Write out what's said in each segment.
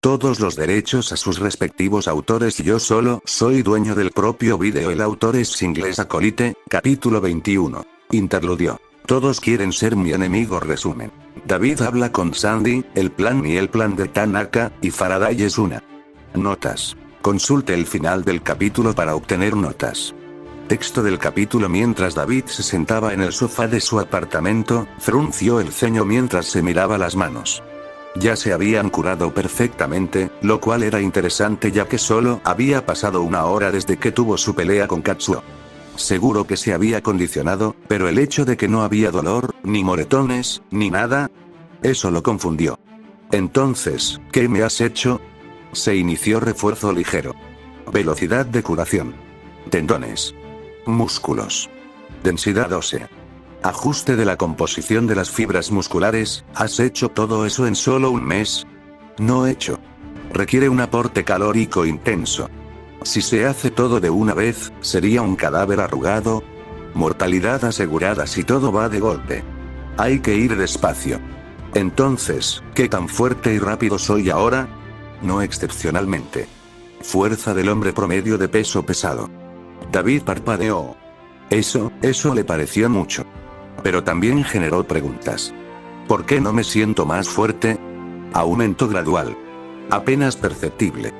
Todos los derechos a sus respectivos autores y yo solo soy dueño del propio vídeo. El autor es Inglés Acolyte, capítulo 21. Interludio. Todos quieren ser mi enemigo. Resumen. David habla con Sandy, el plan de Tanaka y Faraday es una. Notas. Consulte el final del capítulo para obtener notas. Texto del capítulo. Mientras David se sentaba en el sofá de su apartamento, frunció el ceño mientras se miraba las manos. Ya se habían curado perfectamente, lo cual era interesante ya que solo había pasado una hora desde que tuvo su pelea con Katsuo. Seguro que se había condicionado, pero el hecho de que no había dolor, ni moretones, ni nada, eso lo confundió. Entonces, ¿qué me has hecho? Se inició refuerzo ligero. Velocidad de curación. Tendones. Músculos. Densidad ósea. Ajuste de la composición de las fibras musculares. ¿Has hecho todo eso en solo un mes? No hecho. Requiere un aporte calórico intenso. Si se hace todo de una vez, sería un cadáver arrugado. Mortalidad asegurada si todo va de golpe. Hay que ir despacio. Entonces, ¿qué tan fuerte y rápido soy ahora? No excepcionalmente. Fuerza del hombre promedio de peso pesado. David parpadeó. Eso le pareció mucho. Pero también generó preguntas. ¿Por qué no me siento más fuerte? Aumento gradual. Apenas perceptible.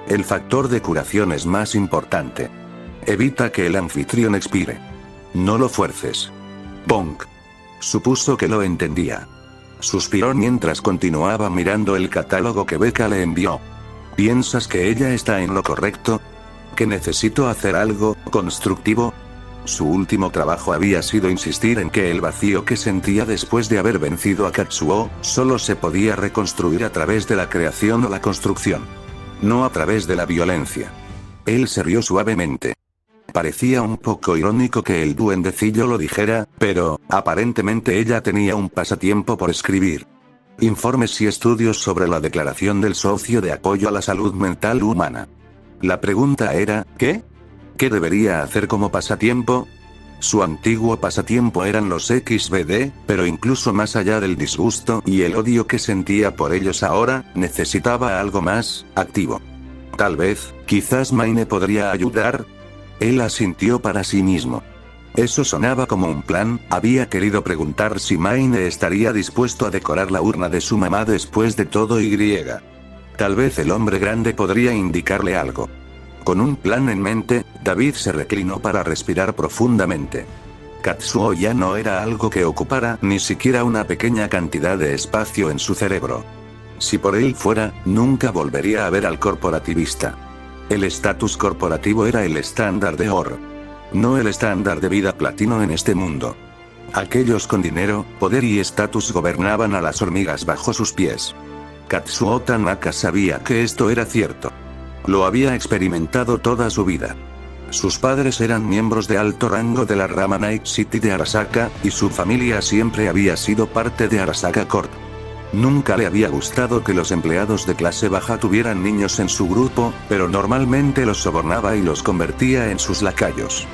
El factor de curación es más importante. Evita que el anfitrión expire. No lo fuerces. Bonk. Supuso que lo entendía. Suspiró mientras continuaba mirando el catálogo que Becca le envió. ¿Piensas que ella está en lo correcto? ¿Que necesito hacer algo constructivo? Su último trabajo había sido insistir en que el vacío que sentía después de haber vencido a Katsuo, solo se podía reconstruir a través de la creación o la construcción. No a través de la violencia. Él se rió suavemente. Parecía un poco irónico que el duendecillo lo dijera, pero, aparentemente ella tenía un pasatiempo por escribir. Informes y estudios sobre la declaración del socio de apoyo a la salud mental humana. La pregunta era, ¿qué? ¿Qué debería hacer como pasatiempo? Su antiguo pasatiempo eran los XBD, pero incluso más allá del disgusto y el odio que sentía por ellos ahora, necesitaba algo más activo. Tal vez, quizás Maine podría ayudar. Él asintió para sí mismo. Eso sonaba como un plan. Había querido preguntar si Maine estaría dispuesto a decorar la urna de su mamá después de todo y. Tal vez el hombre grande podría indicarle algo. Con un plan en mente, David se reclinó para respirar profundamente. Katsuo ya no era algo que ocupara ni siquiera una pequeña cantidad de espacio en su cerebro. Si por él fuera, nunca volvería a ver al corporativista. El estatus corporativo era el estándar de oro. No el estándar de vida platino en este mundo. Aquellos con dinero, poder y estatus gobernaban a las hormigas bajo sus pies. Katsuo Tanaka sabía que esto era cierto. Lo había experimentado toda su vida. Sus padres eran miembros de alto rango de la rama Night City de Arasaka, y su familia siempre había sido parte de Arasaka Corp. Nunca le había gustado que los empleados de clase baja tuvieran niños en su grupo, pero normalmente los sobornaba y los convertía en sus lacayos.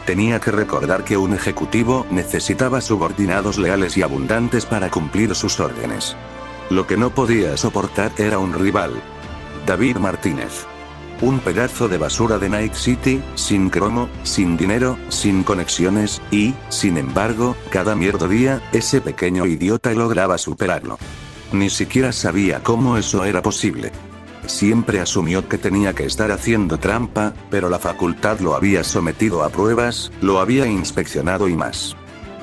Tenía que recordar que un ejecutivo necesitaba subordinados leales y abundantes para cumplir sus órdenes. Lo que no podía soportar era un rival. David Martínez. Un pedazo de basura de Night City, sin cromo, sin dinero, sin conexiones, y, sin embargo, cada mierda día, ese pequeño idiota lograba superarlo. Ni siquiera sabía cómo eso era posible. Siempre asumió que tenía que estar haciendo trampa, pero la facultad lo había sometido a pruebas, lo había inspeccionado y más.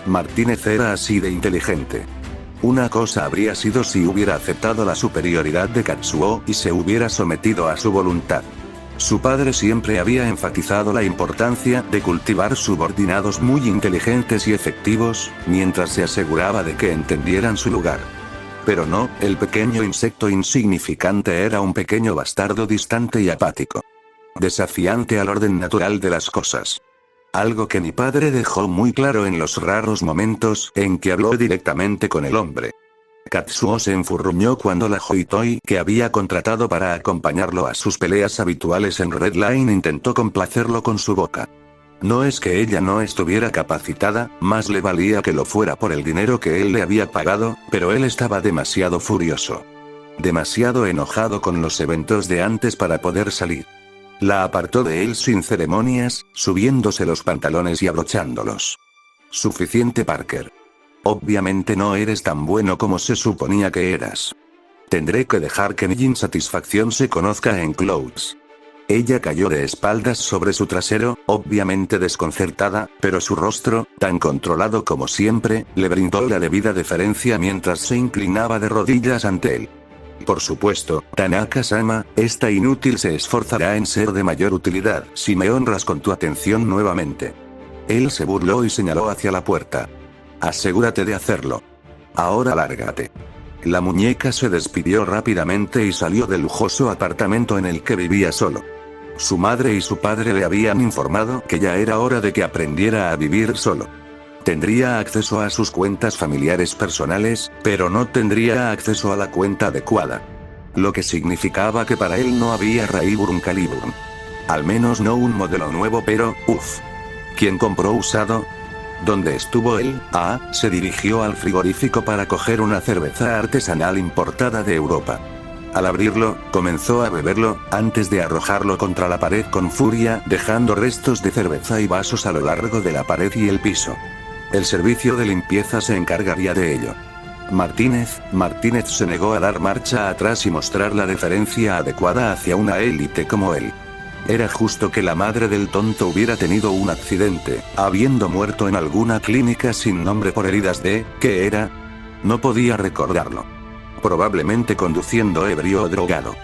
Martínez era así de inteligente. Una cosa habría sido si hubiera aceptado la superioridad de Katsuo y se hubiera sometido a su voluntad. Su padre siempre había enfatizado la importancia de cultivar subordinados muy inteligentes y efectivos, mientras se aseguraba de que entendieran su lugar. Pero no, el pequeño insecto insignificante era un pequeño bastardo distante y apático. Desafiante al orden natural de las cosas. Algo que mi padre dejó muy claro en los raros momentos en que habló directamente con el hombre. Katsuo se enfurruñó cuando la Hoitoi que había contratado para acompañarlo a sus peleas habituales en Red Line intentó complacerlo con su boca. No es que ella no estuviera capacitada, más le valía que lo fuera por el dinero que él le había pagado, pero él estaba demasiado furioso. demasiado enojado con los eventos de antes para poder salir. La apartó de él sin ceremonias, subiéndose los pantalones y abrochándolos. Suficiente, Parker. Obviamente no eres tan bueno como se suponía que eras. Tendré que dejar que mi insatisfacción se conozca en Clouds. Ella cayó de espaldas sobre su trasero, obviamente desconcertada, pero su rostro, tan controlado como siempre, le brindó la debida deferencia mientras se inclinaba de rodillas ante él. Por supuesto, Tanaka-sama, esta inútil se esforzará en ser de mayor utilidad si me honras con tu atención nuevamente. Él se burló y señaló hacia la puerta. Asegúrate de hacerlo. Ahora lárgate. La muñeca se despidió rápidamente y salió del lujoso apartamento en el que vivía solo. Su madre y su padre le habían informado que ya era hora de que aprendiera a vivir solo. Tendría acceso a sus cuentas familiares personales, pero no tendría acceso a la cuenta adecuada. Lo que significaba que para él no había Rayburn Caliburn. Al menos no un modelo nuevo, pero, ¿quién compró usado? ¿Dónde estuvo él? Se dirigió al frigorífico para coger una cerveza artesanal importada de Europa. Al abrirlo, comenzó a beberlo, antes de arrojarlo contra la pared con furia, dejando restos de cerveza y vasos a lo largo de la pared y el piso. El servicio de limpieza se encargaría de ello. Martínez se negó a dar marcha atrás y mostrar la deferencia adecuada hacia una élite como él. Era justo que la madre del tonto hubiera tenido un accidente, habiendo muerto en alguna clínica sin nombre por heridas de, ¿qué era? No podía recordarlo. Probablemente conduciendo ebrio o drogado.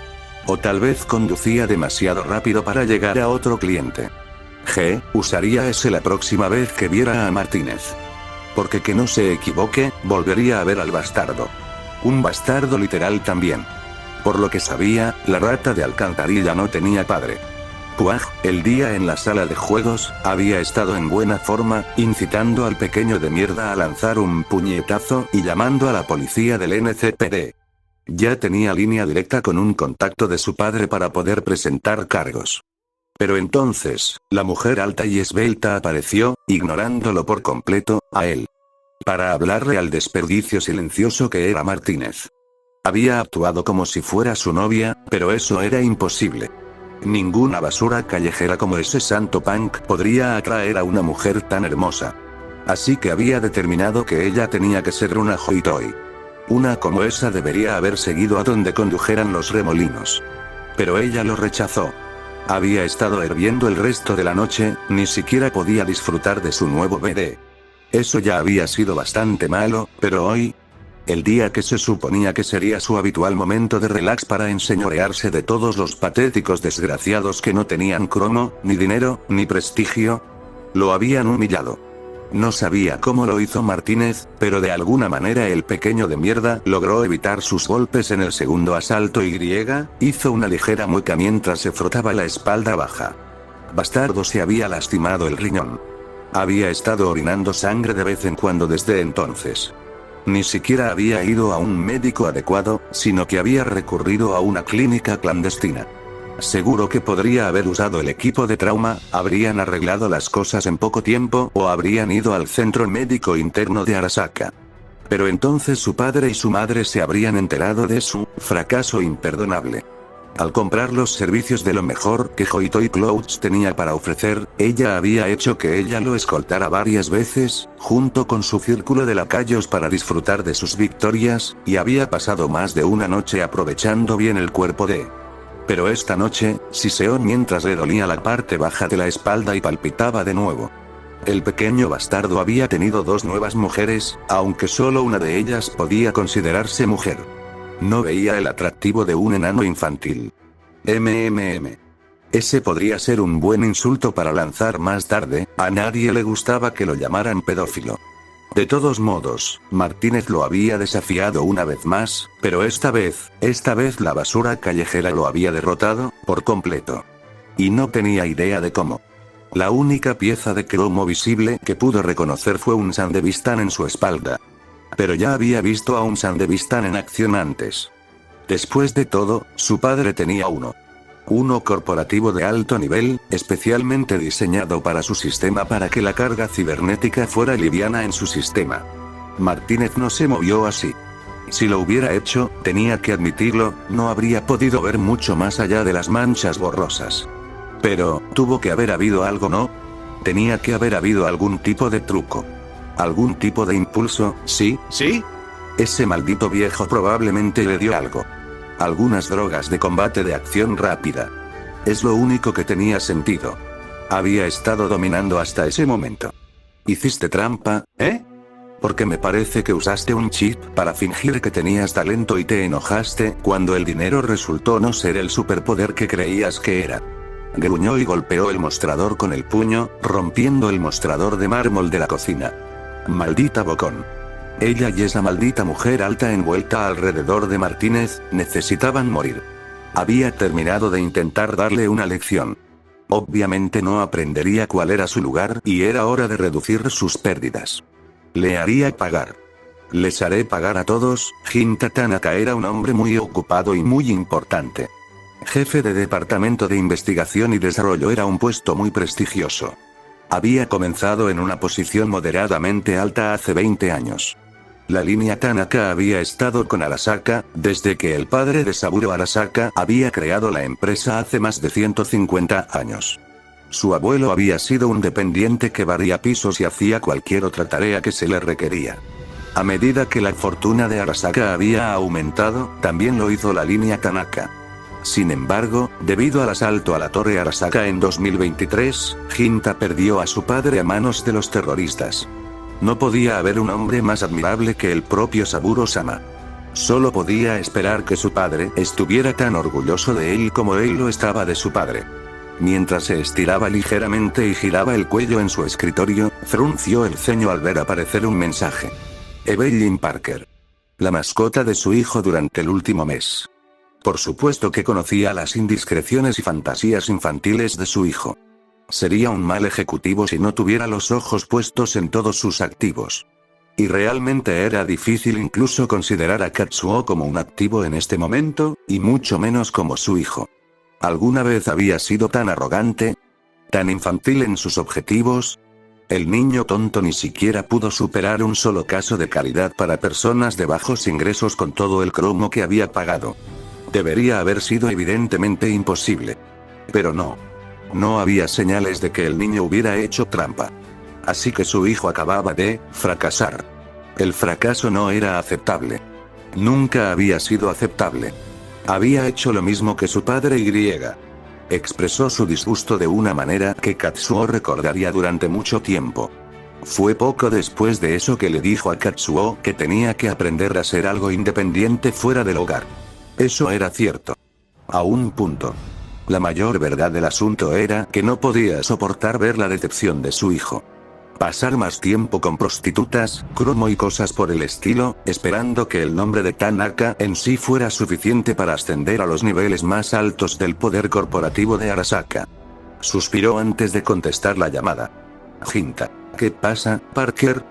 O tal vez conducía demasiado rápido para llegar a otro cliente. Usaría ese la próxima vez que viera a Martínez. Porque que no se equivoque, volvería a ver al bastardo. Un bastardo literal también. Por lo que sabía, la rata de alcantarilla no tenía padre. El día en la sala de juegos, había estado en buena forma, incitando al pequeño de mierda a lanzar un puñetazo y llamando a la policía del NCPD. Ya tenía línea directa con un contacto de su padre para poder presentar cargos. Pero entonces, la mujer alta y esbelta apareció, ignorándolo por completo, a él. Para hablarle al desperdicio silencioso que era Martínez. Había actuado como si fuera su novia, pero eso era imposible. Ninguna basura callejera como ese santo punk podría atraer a una mujer tan hermosa. Así que había determinado que ella tenía que ser una hoitoi. Una como esa debería haber seguido a donde condujeran los remolinos. Pero ella lo rechazó. Había estado hirviendo el resto de la noche, ni siquiera podía disfrutar de su nuevo bebé. Eso ya había sido bastante malo, pero hoy, el día que se suponía que sería su habitual momento de relax para enseñorearse de todos los patéticos desgraciados que no tenían cromo, ni dinero, ni prestigio, lo habían humillado. No sabía cómo lo hizo Martínez, pero de alguna manera el pequeño de mierda logró evitar sus golpes en el segundo asalto y hizo una ligera mueca mientras se frotaba la espalda baja. Bastardo se había lastimado el riñón. Había estado orinando sangre de vez en cuando desde entonces. Ni siquiera había ido a un médico adecuado, sino que había recurrido a una clínica clandestina. Seguro que podría haber usado el equipo de trauma, habrían arreglado las cosas en poco tiempo o habrían ido al centro médico interno de Arasaka. Pero entonces su padre y su madre se habrían enterado de su fracaso imperdonable. Al comprar los servicios de lo mejor que Hoitoi Clouds tenía para ofrecer, ella había hecho que ella lo escoltara varias veces, junto con su círculo de lacayos para disfrutar de sus victorias, y había pasado más de una noche aprovechando bien el cuerpo de... Pero esta noche, siseó mientras le dolía la parte baja de la espalda y palpitaba de nuevo. El pequeño bastardo había tenido 2 nuevas mujeres, aunque solo una de ellas podía considerarse mujer. No veía el atractivo de un enano infantil. Ese podría ser un buen insulto para lanzar más tarde, a nadie le gustaba que lo llamaran pedófilo. De todos modos, Martínez lo había desafiado una vez más, pero esta vez la basura callejera lo había derrotado, por completo. Y no tenía idea de cómo. La única pieza de cromo visible que pudo reconocer fue un Sandevistán en su espalda. Pero ya había visto a un Sandevistán en acción antes. Después de todo, su padre tenía uno. Uno corporativo de alto nivel, especialmente diseñado para su sistema para que la carga cibernética fuera liviana en su sistema. Martínez no se movió así. Si lo hubiera hecho, tenía que admitirlo, no habría podido ver mucho más allá de las manchas borrosas. Pero, tuvo que haber habido algo, ¿no? Tenía que haber habido algún tipo de truco. Algún tipo de impulso, ¿sí? ¿Sí? Ese maldito viejo probablemente le dio algo. Algunas drogas de combate de acción rápida. Es lo único que tenía sentido. Había estado dominando hasta ese momento. ¿Hiciste trampa? Porque me parece que usaste un chip para fingir que tenías talento y te enojaste cuando el dinero resultó no ser el superpoder que creías que era. Gruñó y golpeó el mostrador con el puño, rompiendo el mostrador de mármol de la cocina. Maldita bocón. Ella y esa maldita mujer alta envuelta alrededor de Martínez, necesitaban morir. Había terminado de intentar darle una lección. Obviamente no aprendería cuál era su lugar y era hora de reducir sus pérdidas. Le haría pagar. Les haré pagar a todos. Hinta Tanaka era un hombre muy ocupado y muy importante. Jefe de Departamento de Investigación y Desarrollo era un puesto muy prestigioso. Había comenzado en una posición moderadamente alta hace 20 años. La línea Tanaka había estado con Arasaka, desde que el padre de Saburo Arasaka había creado la empresa hace más de 150 años. Su abuelo había sido un dependiente que barría pisos y hacía cualquier otra tarea que se le requería. A medida que la fortuna de Arasaka había aumentado, también lo hizo la línea Tanaka. Sin embargo, debido al asalto a la Torre Arasaka en 2023, Hinta perdió a su padre a manos de los terroristas. No podía haber un hombre más admirable que el propio Saburo-sama. Solo podía esperar que su padre estuviera tan orgulloso de él como él lo estaba de su padre. Mientras se estiraba ligeramente y giraba el cuello en su escritorio, frunció el ceño al ver aparecer un mensaje. Evelyn Parker. La mascota de su hijo durante el último mes. Por supuesto que conocía las indiscreciones y fantasías infantiles de su hijo. Sería un mal ejecutivo si no tuviera los ojos puestos en todos sus activos. Y realmente era difícil incluso considerar a Katsuo como un activo en este momento, y mucho menos como su hijo. ¿Alguna vez había sido tan arrogante? ¿Tan infantil en sus objetivos? El niño tonto ni siquiera pudo superar un solo caso de caridad para personas de bajos ingresos con todo el cromo que había pagado. Debería haber sido evidentemente imposible. Pero no. No había señales de que el niño hubiera hecho trampa. Así que su hijo acababa de fracasar. El fracaso no era aceptable. Nunca había sido aceptable. Había hecho lo mismo que su padre y. Expresó su disgusto de una manera que Katsuo recordaría durante mucho tiempo. Fue poco después de eso que le dijo a Katsuo que tenía que aprender a ser algo independiente fuera del hogar. Eso era cierto. A un punto. La mayor verdad del asunto era que no podía soportar ver la decepción de su hijo. Pasar más tiempo con prostitutas, cromo y cosas por el estilo, esperando que el nombre de Tanaka en sí fuera suficiente para ascender a los niveles más altos del poder corporativo de Arasaka. Suspiró antes de contestar la llamada. Hinta. ¿Qué pasa, Parker?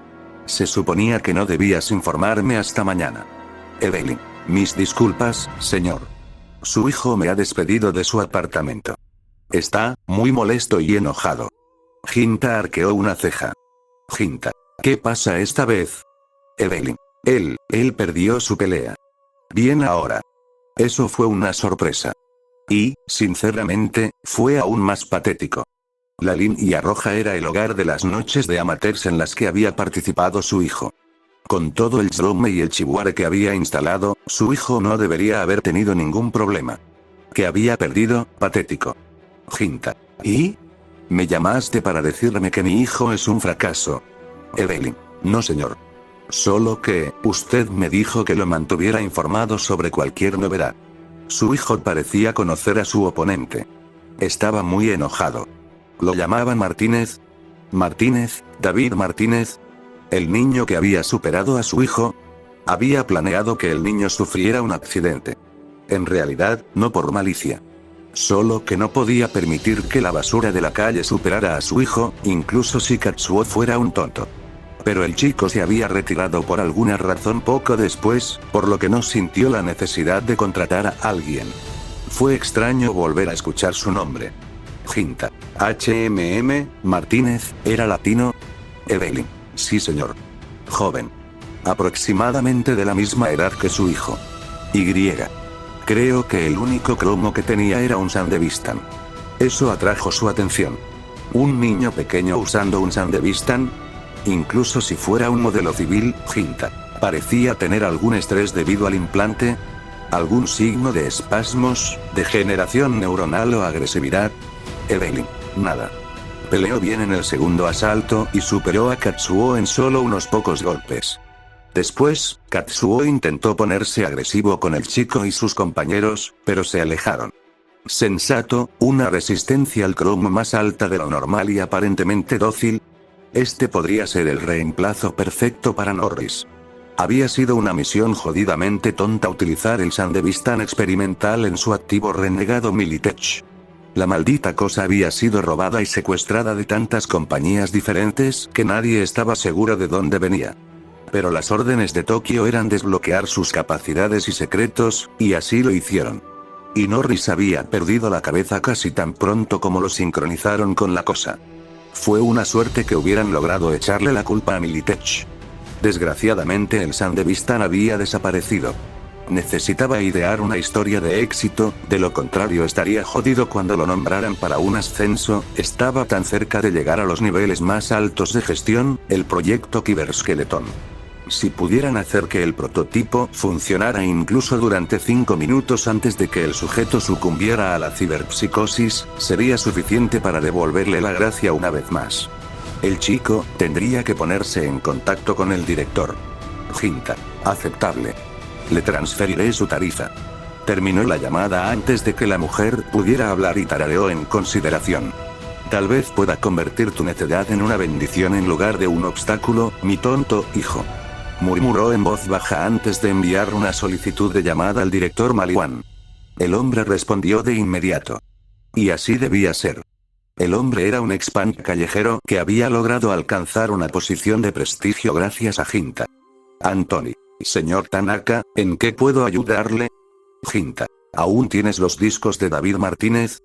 Se suponía que no debías informarme hasta mañana. Evelyn. Mis disculpas, señor. Su hijo me ha despedido de su apartamento. Está muy molesto y enojado. Hinta arqueó una ceja. Hinta. ¿Qué pasa esta vez? Evelyn. Él perdió su pelea. Bien ahora. Eso fue una sorpresa. Y, sinceramente, fue aún más patético. La línea roja era el hogar de las noches de amateurs en las que había participado su hijo. Con todo el drama y el chihuahua que había instalado, su hijo no debería haber tenido ningún problema. ¿Que había perdido? Patético. Hinta. ¿Y? ¿Me llamaste para decirme que mi hijo es un fracaso? Evelyn. No, señor. Solo que, usted me dijo que lo mantuviera informado sobre cualquier novedad. Su hijo parecía conocer a su oponente. Estaba muy enojado. ¿Lo llamaban Martínez? ¿Martínez? ¿David Martínez? ¿El niño que había superado a su hijo? Había planeado que el niño sufriera un accidente. En realidad, no por malicia. Solo que no podía permitir que la basura de la calle superara a su hijo, incluso si Katsuo fuera un tonto. Pero el chico se había retirado por alguna razón poco después, por lo que no sintió la necesidad de contratar a alguien. Fue extraño volver a escuchar su nombre. Hinta. Martínez, ¿era latino? Evelyn. Sí, señor. Joven. aproximadamente de la misma edad que su hijo. Y. Creo que el único cromo que tenía era un Sandevistan. Eso atrajo su atención. ¿Un niño pequeño usando un Sandevistan? Incluso si fuera un modelo civil, Hinta parecía tener algún estrés debido al implante. ¿Algún signo de espasmos, degeneración neuronal o agresividad? Evelyn, nada. Peleó bien en el segundo asalto y superó a Katsuo en solo unos pocos golpes. Después, Katsuo intentó ponerse agresivo con el chico y sus compañeros, pero se alejaron. Sensato, una resistencia al cromo más alta de lo normal y aparentemente dócil. Este podría ser el reemplazo perfecto para Norris. Había sido una misión jodidamente tonta utilizar el Sandevistan experimental en su activo renegado Militech. La maldita cosa había sido robada y secuestrada de tantas compañías diferentes que nadie estaba seguro de dónde venía. Pero las órdenes de Tokio eran desbloquear sus capacidades y secretos, y así lo hicieron. Y Norris había perdido la cabeza casi tan pronto como lo sincronizaron con la cosa. Fue una suerte que hubieran logrado echarle la culpa a Militech. Desgraciadamente el Sandevistan había desaparecido. Necesitaba idear una historia de éxito, de lo contrario estaría jodido cuando lo nombraran para un ascenso. Estaba tan cerca de llegar a los niveles más altos de gestión, el proyecto Cyberskeleton. Si pudieran hacer que el prototipo funcionara incluso durante 5 minutos antes de que el sujeto sucumbiera a la ciberpsicosis, sería suficiente para devolverle la gracia una vez más. El chico tendría que ponerse en contacto con el director. Hinta, aceptable. Le transferiré su tarifa. Terminó la llamada antes de que la mujer pudiera hablar y tarareó en consideración. Tal vez pueda convertir tu necedad en una bendición en lugar de un obstáculo, mi tonto hijo. Murmuró en voz baja antes de enviar una solicitud de llamada al director Maliwan. El hombre respondió de inmediato. Y así debía ser. El hombre era un expand callejero que había logrado alcanzar una posición de prestigio gracias a Hinta. Anthony. Señor Tanaka, ¿en qué puedo ayudarle? Hinta. ¿Aún tienes los discos de David Martínez?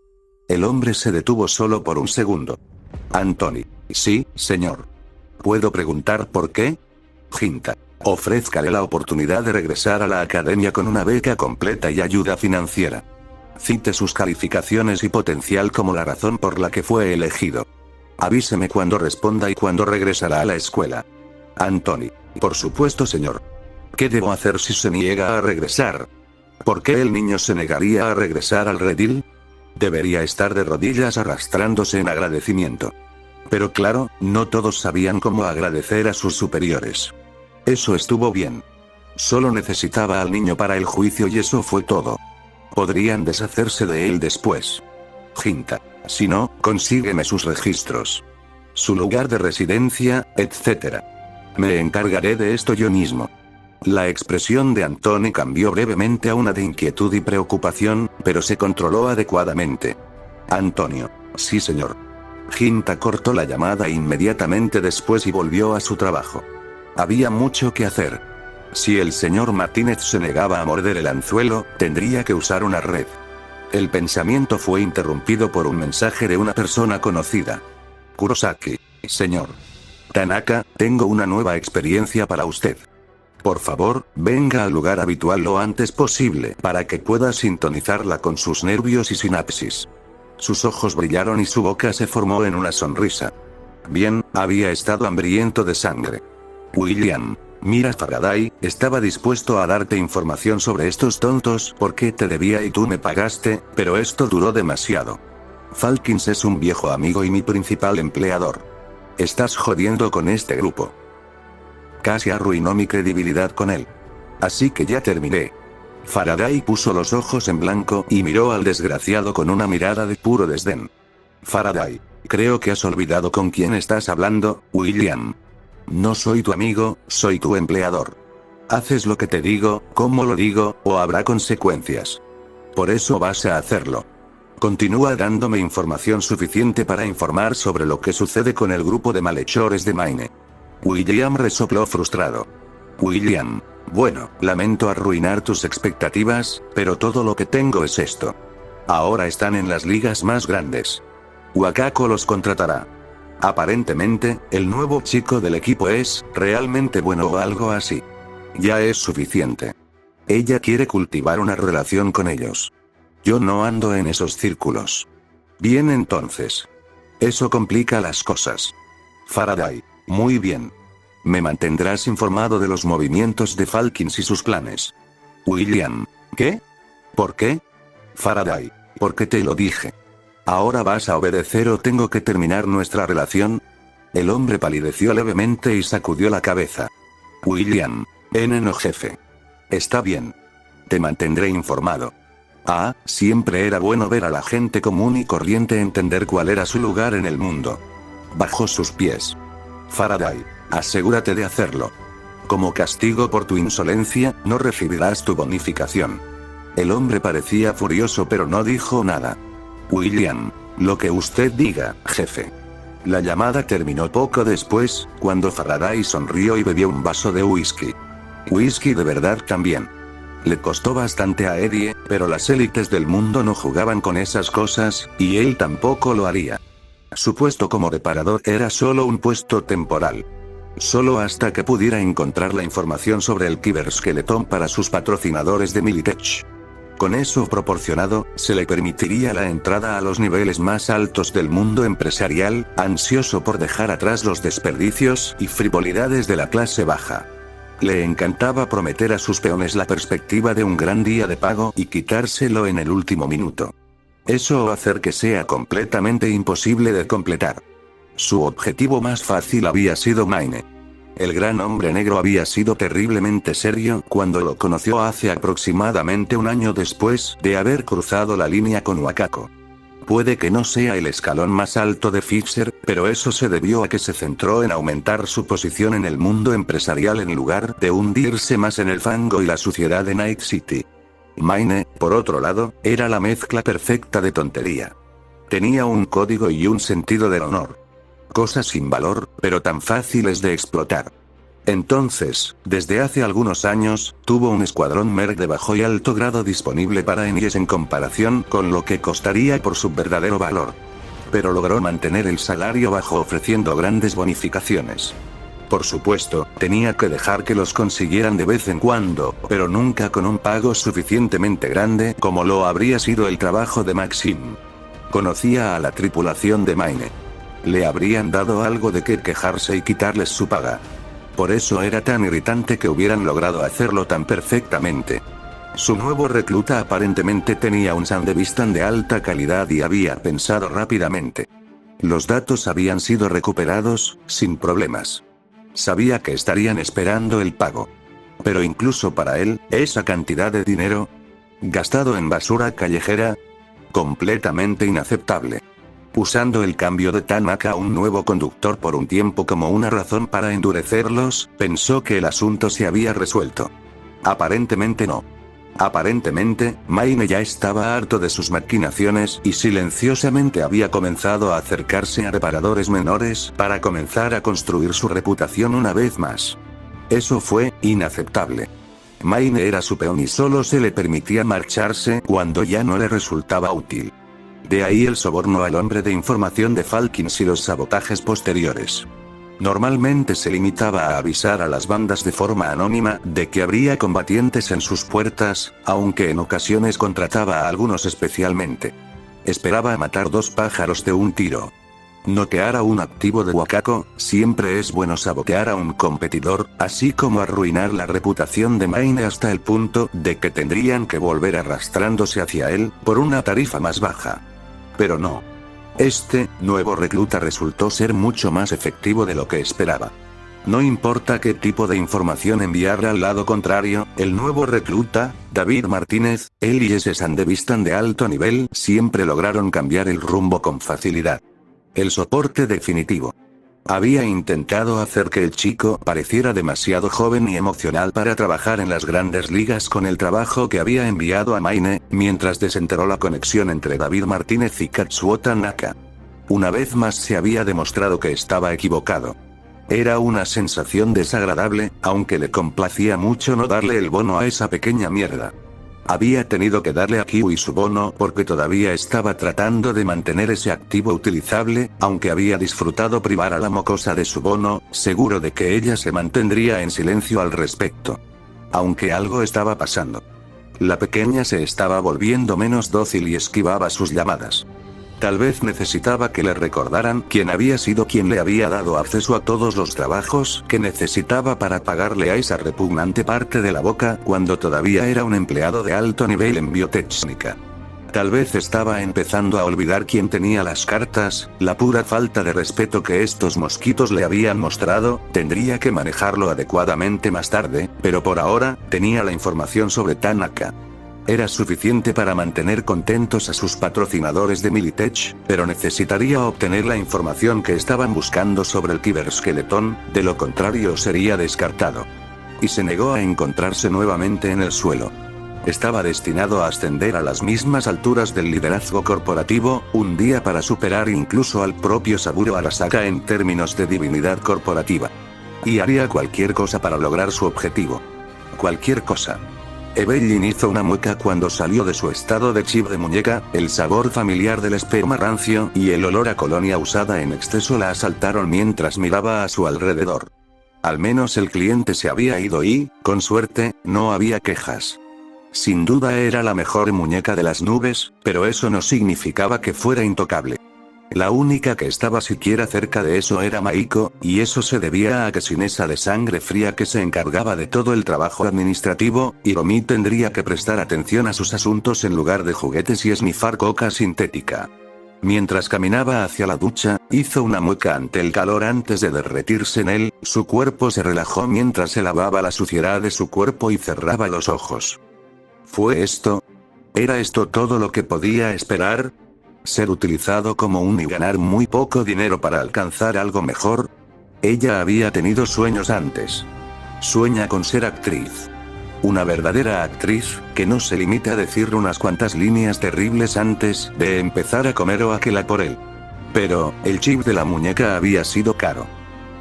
El hombre se detuvo solo por un segundo. Anthony. Sí, señor. ¿Puedo preguntar por qué? Hinta. Ofrézcale la oportunidad de regresar a la academia con una beca completa y ayuda financiera. Cite sus calificaciones y potencial como la razón por la que fue elegido. Avíseme cuando responda y cuando regresará a la escuela. Anthony. Por supuesto, señor. ¿Qué debo hacer si se niega a regresar? ¿Por qué el niño se negaría a regresar al redil? Debería estar de rodillas arrastrándose en agradecimiento. Pero claro, no todos sabían cómo agradecer a sus superiores. Eso estuvo bien. Solo necesitaba al niño para el juicio y eso fue todo. Podrían deshacerse de él después. Hinta. Si no, consígueme sus registros. Su lugar de residencia, etc. Me encargaré de esto yo mismo. La expresión de Anthony cambió brevemente a una de inquietud y preocupación, pero se controló adecuadamente. Antonio. Sí, señor. Hinta cortó la llamada inmediatamente después y volvió a su trabajo. Había mucho que hacer. Si el señor Martínez se negaba a morder el anzuelo, tendría que usar una red. El pensamiento fue interrumpido por un mensaje de una persona conocida. Kurosaki. Señor Tanaka, tengo una nueva experiencia para usted. Por favor, venga al lugar habitual lo antes posible para que pueda sintonizarla con sus nervios y sinapsis. Sus ojos brillaron y su boca se formó en una sonrisa. Bien, había estado hambriento de sangre. William. Mira, Faraday, estaba dispuesto a darte información sobre estos tontos porque te debía y tú me pagaste, pero esto duró demasiado. Falkins es un viejo amigo y mi principal empleador. Estás jodiendo con este grupo. Casi arruinó mi credibilidad con él. Así que ya terminé. Faraday puso los ojos en blanco y miró al desgraciado con una mirada de puro desdén. Faraday. Creo que has olvidado con quién estás hablando, William. No soy tu amigo, soy tu empleador. Haces lo que te digo, como lo digo, o habrá consecuencias. Por eso vas a hacerlo. Continúa dándome información suficiente para informar sobre lo que sucede con el grupo de malhechores de Maine. William resopló frustrado. William. Bueno, lamento arruinar tus expectativas, pero todo lo que tengo es esto. Ahora están en las ligas más grandes. Wakako los contratará. Aparentemente, el nuevo chico del equipo es realmente bueno o algo así. Ya es suficiente. Ella quiere cultivar una relación con ellos. Yo no ando en esos círculos. Bien entonces. Eso complica las cosas. Faraday. Muy bien. Me mantendrás informado de los movimientos de Falkins y sus planes. William. ¿Qué? ¿Por qué? Faraday. Porque te lo dije. ¿Ahora vas a obedecer o tengo que terminar nuestra relación? El hombre palideció levemente y sacudió la cabeza. William. No jefe. Está bien. Te mantendré informado. Ah, siempre era bueno ver a la gente común y corriente entender cuál era su lugar en el mundo. Bajó sus pies. Faraday. Asegúrate de hacerlo. Como castigo por tu insolencia, no recibirás tu bonificación. El hombre parecía furioso pero no dijo nada. William. Lo que usted diga, jefe. La llamada terminó poco después, cuando Faraday sonrió y bebió un vaso de whisky. Whisky de verdad también. Le costó bastante a Eddie, pero las élites del mundo no jugaban con esas cosas, y él tampoco lo haría. Su puesto como reparador era solo un puesto temporal. Solo hasta que pudiera encontrar la información sobre el ciberesqueletón para sus patrocinadores de Militech. Con eso proporcionado, se le permitiría la entrada a los niveles más altos del mundo empresarial, ansioso por dejar atrás los desperdicios y frivolidades de la clase baja. Le encantaba prometer a sus peones la perspectiva de un gran día de pago y quitárselo en el último minuto. Eso o hacer que sea completamente imposible de completar. Su objetivo más fácil había sido Maine. El gran hombre negro había sido terriblemente serio cuando lo conoció hace aproximadamente un año después de haber cruzado la línea con Wakako. Puede que no sea el escalón más alto de Fixer, pero eso se debió a que se centró en aumentar su posición en el mundo empresarial en lugar de hundirse más en el fango y la suciedad de Night City. Maine, por otro lado, era la mezcla perfecta de tontería. Tenía un código y un sentido del honor. Cosas sin valor, pero tan fáciles de explotar. Entonces, desde hace algunos años, tuvo un escuadrón Merc de bajo y alto grado disponible para Enies en comparación con lo que costaría por su verdadero valor. Pero logró mantener el salario bajo ofreciendo grandes bonificaciones. Por supuesto, tenía que dejar que los consiguieran de vez en cuando, pero nunca con un pago suficientemente grande como lo habría sido el trabajo de Maxim. Conocía a la tripulación de Maine. Le habrían dado algo de qué quejarse y quitarles su paga. Por eso era tan irritante que hubieran logrado hacerlo tan perfectamente. Su nuevo recluta aparentemente tenía un Sandevistan de alta calidad y había pensado rápidamente. Los datos habían sido recuperados, sin problemas. Sabía que estarían esperando el pago. Pero incluso para él, esa cantidad de dinero, gastado en basura callejera, completamente inaceptable. Usando el cambio de Tanaka a un nuevo conductor por un tiempo como una razón para endurecerlos, pensó que el asunto se había resuelto. Aparentemente no. Aparentemente, Maine ya estaba harto de sus maquinaciones y silenciosamente había comenzado a acercarse a reparadores menores para comenzar a construir su reputación una vez más. Eso fue inaceptable. Maine era su peón y solo se le permitía marcharse cuando ya no le resultaba útil. De ahí el soborno al hombre de información de Falkins y los sabotajes posteriores. Normalmente se limitaba a avisar a las bandas de forma anónima de que habría combatientes en sus puertas, aunque en ocasiones contrataba a algunos especialmente. Esperaba matar dos pájaros de un tiro. Noquear a un activo de Wakako, siempre es bueno sabotear a un competidor, así como arruinar la reputación de Maine hasta el punto de que tendrían que volver arrastrándose hacia él, por una tarifa más baja. Pero no. Este nuevo recluta resultó ser mucho más efectivo de lo que esperaba. No importa qué tipo de información enviar al lado contrario, el nuevo recluta, David Martínez, él y ese Sandevistan de alto nivel siempre lograron cambiar el rumbo con facilidad. El soporte definitivo. Había intentado hacer que el chico pareciera demasiado joven y emocional para trabajar en las grandes ligas con el trabajo que había enviado a Maine, mientras desenterró la conexión entre David Martínez y Katsuo Tanaka. Una vez más se había demostrado que estaba equivocado. Era una sensación desagradable, aunque le complacía mucho no darle el bono a esa pequeña mierda. Había tenido que darle a Kiwi su bono porque todavía estaba tratando de mantener ese activo utilizable, aunque había disfrutado privar a la mocosa de su bono, seguro de que ella se mantendría en silencio al respecto. Aunque algo estaba pasando. La pequeña se estaba volviendo menos dócil y esquivaba sus llamadas. Tal vez necesitaba que le recordaran quién había sido quien le había dado acceso a todos los trabajos que necesitaba para pagarle a esa repugnante parte de la boca cuando todavía era un empleado de alto nivel en biotécnica. Tal vez estaba empezando a olvidar quién tenía las cartas, la pura falta de respeto que estos mosquitos le habían mostrado, tendría que manejarlo adecuadamente más tarde, pero por ahora, tenía la información sobre Tanaka. Era suficiente para mantener contentos a sus patrocinadores de Militech, pero necesitaría obtener la información que estaban buscando sobre el ciberesqueletón, de lo contrario sería descartado. Y se negó a encontrarse nuevamente en el suelo. Estaba destinado a ascender a las mismas alturas del liderazgo corporativo, un día para superar incluso al propio Saburo Arasaka en términos de divinidad corporativa. Y haría cualquier cosa para lograr su objetivo. Cualquier cosa. Evelyn hizo una mueca cuando salió de su estado de chip de muñeca, el sabor familiar del esperma rancio y el olor a colonia usada en exceso la asaltaron mientras miraba a su alrededor. Al menos el cliente se había ido y, con suerte, no había quejas. Sin duda era la mejor muñeca de las nubes, pero eso no significaba que fuera intocable. La única que estaba siquiera cerca de eso era Maiko, y eso se debía a que sin esa de sangre fría que se encargaba de todo el trabajo administrativo, Hiromi tendría que prestar atención a sus asuntos en lugar de juguetes y esnifar coca sintética. Mientras caminaba hacia la ducha, hizo una mueca ante el calor antes de derretirse en él, su cuerpo se relajó mientras se lavaba la suciedad de su cuerpo y cerraba los ojos. ¿Fue esto? ¿Era esto todo lo que podía esperar? ¿Ser utilizado como y ganar muy poco dinero para alcanzar algo mejor? Ella había tenido sueños antes. Sueña con ser actriz. Una verdadera actriz, que no se limite a decir unas cuantas líneas terribles antes de empezar a comer o a que la por él. Pero, el chip de la muñeca había sido caro.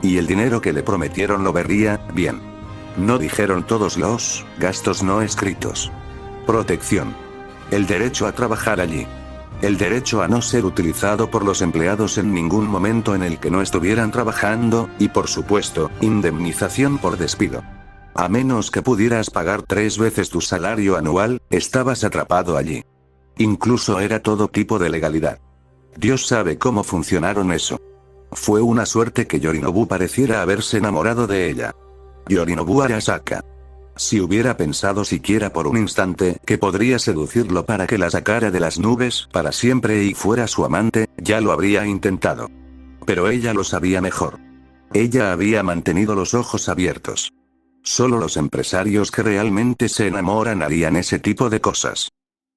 Y el dinero que le prometieron lo vería bien. No dijeron todos los gastos no escritos. Protección. El derecho a trabajar allí. El derecho a no ser utilizado por los empleados en ningún momento en el que no estuvieran trabajando, y por supuesto, indemnización por despido. A menos que pudieras pagar 3 veces tu salario anual, estabas atrapado allí. Incluso era todo tipo de legalidad. Dios sabe cómo funcionaron eso. Fue una suerte que Yorinobu pareciera haberse enamorado de ella. Yorinobu Arasaka. Si hubiera pensado siquiera por un instante que podría seducirlo para que la sacara de las nubes para siempre y fuera su amante, ya lo habría intentado. Pero ella lo sabía mejor. Ella había mantenido los ojos abiertos. Solo los empresarios que realmente se enamoran harían ese tipo de cosas.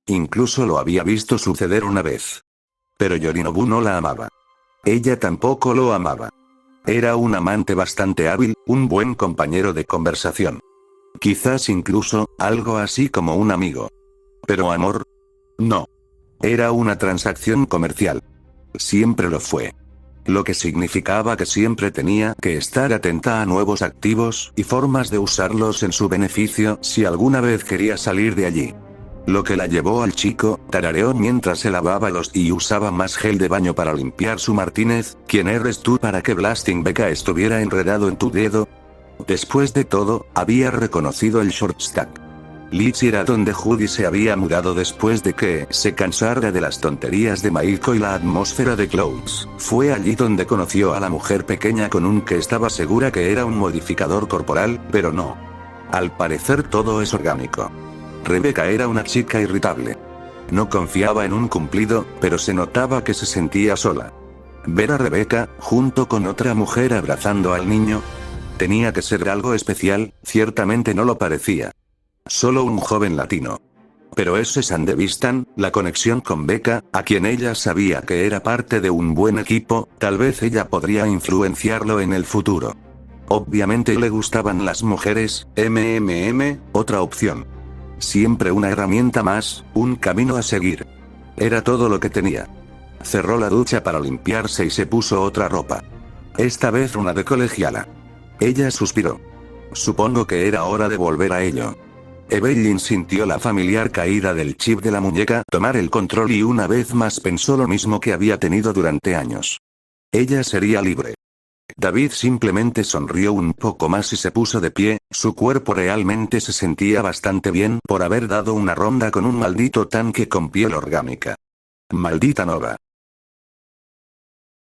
Incluso lo había visto suceder una vez. Pero Yorinobu no la amaba. Ella tampoco lo amaba. Era un amante bastante hábil, un buen compañero de conversación. Quizás incluso, algo así como un amigo. Pero amor. No. Era una transacción comercial. Siempre lo fue. Lo que significaba que siempre tenía que estar atenta a nuevos activos y formas de usarlos en su beneficio si alguna vez quería salir de allí. Lo que la llevó al chico, tarareó mientras se lavaba y usaba más gel de baño para limpiar su Martínez. ¿Quién eres tú para que Blasting Becca estuviera enredado en tu dedo? Después de todo, había reconocido el short stack. Leeds era donde Judy se había mudado después de que se cansara de las tonterías de Maiko y la atmósfera de Clouds. Fue allí donde conoció a la mujer pequeña con un que estaba segura que era un modificador corporal, pero no. Al parecer todo es orgánico. Rebecca era una chica irritable. No confiaba en un cumplido, pero se notaba que se sentía sola. Ver a Rebecca, junto con otra mujer abrazando al niño, tenía que ser algo especial, ciertamente no lo parecía. Solo un joven latino. Pero ese Sandevistan, la conexión con Becca, a quien ella sabía que era parte de un buen equipo, tal vez ella podría influenciarlo en el futuro. Obviamente le gustaban las mujeres, otra opción. Siempre una herramienta más, un camino a seguir. Era todo lo que tenía. Cerró la ducha para limpiarse y se puso otra ropa. Esta vez una de colegiala. Ella suspiró. Supongo que era hora de volver a ello. Evelyn sintió la familiar caída del chip de la muñeca tomar el control y una vez más pensó lo mismo que había tenido durante años. Ella sería libre. David simplemente sonrió un poco más y se puso de pie, su cuerpo realmente se sentía bastante bien por haber dado una ronda con un maldito tanque con piel orgánica. Maldita Nova.